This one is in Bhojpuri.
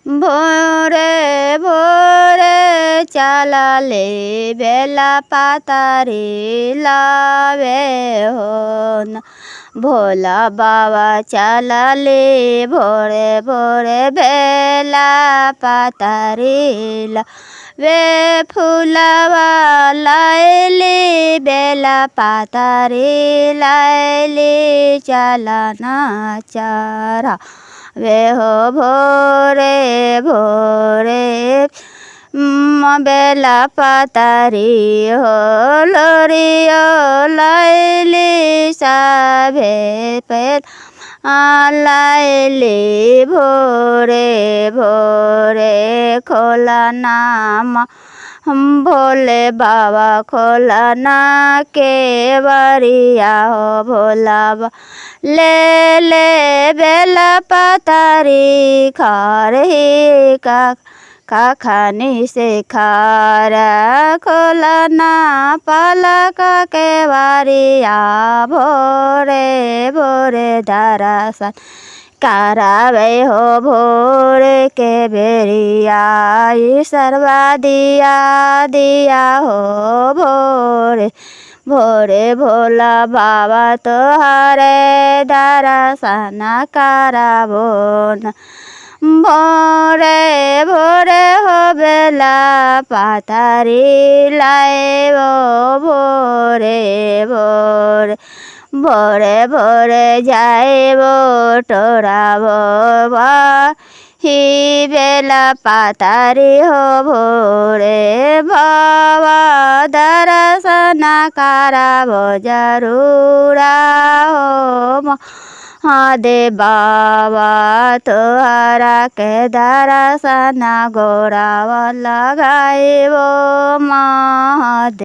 ভোরে ভোরে চালালে বেলা পাতারে লাবে হন ভোলা বাবা চালালে ভোরে ভোরে বেলা পাতারে वे फुलवा लाइले बेला पातारे लाइले चलना चारा वे हो भोरे भोरे बेला पातारी हो लोरियो लाइले साभे पे लाइले भोरे भोरे खोला नाम भोले बाबा खोला ना के बरिया हो भोला ले ले बेला पातारी खार ही का खानी से खारा खोला ना पलक के बारिया भोरे भोरे दरसन करावे हो भोरे के बेरिया सर्वा दिया दिया हो भोरे भोरे भोला बाबा तोहरे दरसन कराबो न भोरे भोरे हो बेला पातारी लाइबो भोरे भोरे भोरे भोरे जाइबो टोराबो ही बेला पातारी हो भोरे बाबा दर्शन कराबो जरूरा हो दे बाबा तोहरा के दर्शन गोरावा लगाइबो महादेव।